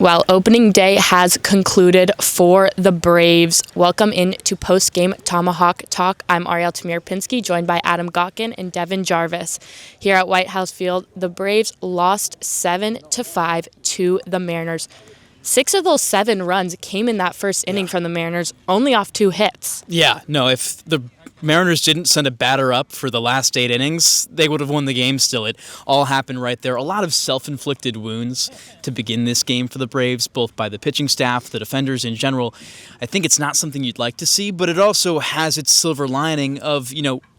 Well, opening day has concluded for the Braves. Welcome in to Postgame Tomahawk Talk. I'm Ariel Tamir-Pinsky, joined by Adam Gotkin and Devin Jarvis. Here at White House Field, the Braves lost 7-5 to the Mariners. 6 of those 7 runs came in that first inning from the Mariners, only off 2 hits. Yeah, no, if the Mariners didn't send a batter up for the last 8 innings, they would have won the game still. It all happened right there. A lot of self-inflicted wounds to begin this game for the Braves, both by the pitching staff, the defenders in general. I think it's not something you'd like to see, but it also has its silver lining of,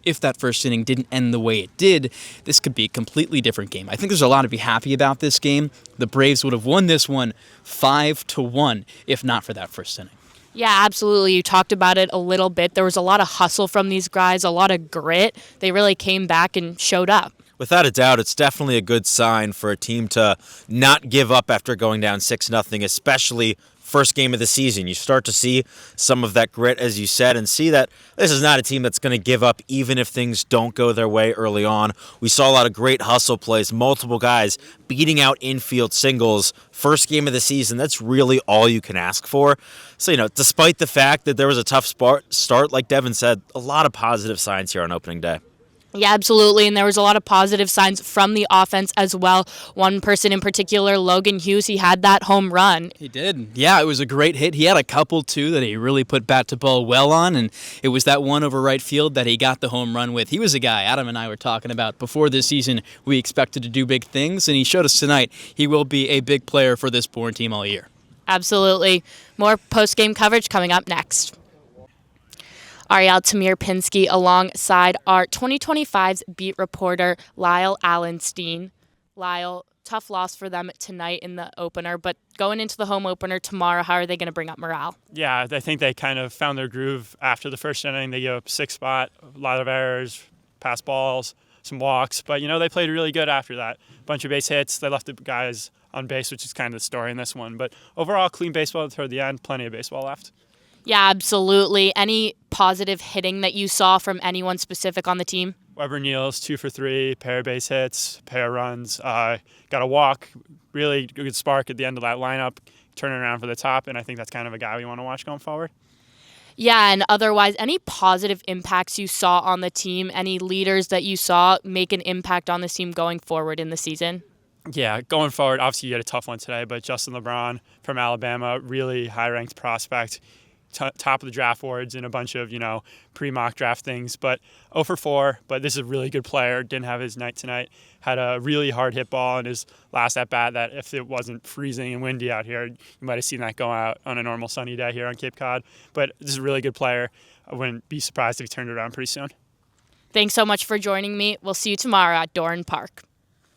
if that first inning didn't end the way it did, this could be a completely different game. I think there's a lot to be happy about this game. The Braves would have won this one 5-1 if not for that first inning. Yeah, absolutely. You talked about it a little bit. There was a lot of hustle from these guys, a lot of grit. They really came back and showed up. Without a doubt, it's definitely a good sign for a team to not give up after going down 6-0, especially first game of the season. You start to see some of that grit, as you said, and see that this is not a team that's going to give up even if things don't go their way early on. We saw a lot of great hustle plays, multiple guys beating out infield singles. First game of the season, that's really all you can ask for. So, despite the fact that there was a tough start, like Devin said, a lot of positive signs here on opening day. Yeah, absolutely, and there was a lot of positive signs from the offense as well. One person in particular, Logan Hughes, he had that home run. He did. Yeah, it was a great hit. He had a couple, too, that he really put bat to ball well on, and it was that one over right field that he got the home run with. He was a guy Adam and I were talking about before this season. We expected to do big things, and he showed us tonight he will be a big player for this Bourne team all year. Absolutely. More post-game coverage coming up next. Ariel Tamir-Pinsky alongside our 2025's beat reporter, Lyle Allenstein. Lyle, tough loss for them tonight in the opener, but going into the home opener tomorrow, how are they going to bring up morale? Yeah, I think they kind of found their groove after the first inning. They gave up 6 spot, a lot of errors, pass balls, some walks, but they played really good after that. Bunch of base hits. They left the guys on base, which is kind of the story in this one. But overall, clean baseball toward the end, plenty of baseball left. Yeah, absolutely. Any positive hitting that you saw from anyone specific on the team? Weber Neals, 2 for 3, pair of base hits, pair of runs. Got a walk, really good spark at the end of that lineup, turning around for the top, and I think that's kind of a guy we want to watch going forward. Yeah, and otherwise, any positive impacts you saw on the team, any leaders that you saw make an impact on this team going forward in the season? Yeah, going forward, obviously you had a tough one today, but Justin LeBron from Alabama, really high-ranked prospect. Top of the draft boards and a bunch of, pre-mock draft things. But 0 for 4, but this is a really good player. Didn't have his night tonight. Had a really hard hit ball in his last at-bat that if it wasn't freezing and windy out here, you might have seen that go out on a normal sunny day here on Cape Cod. But this is a really good player. I wouldn't be surprised if he turned it around pretty soon. Thanks so much for joining me. We'll see you tomorrow at Doran Park.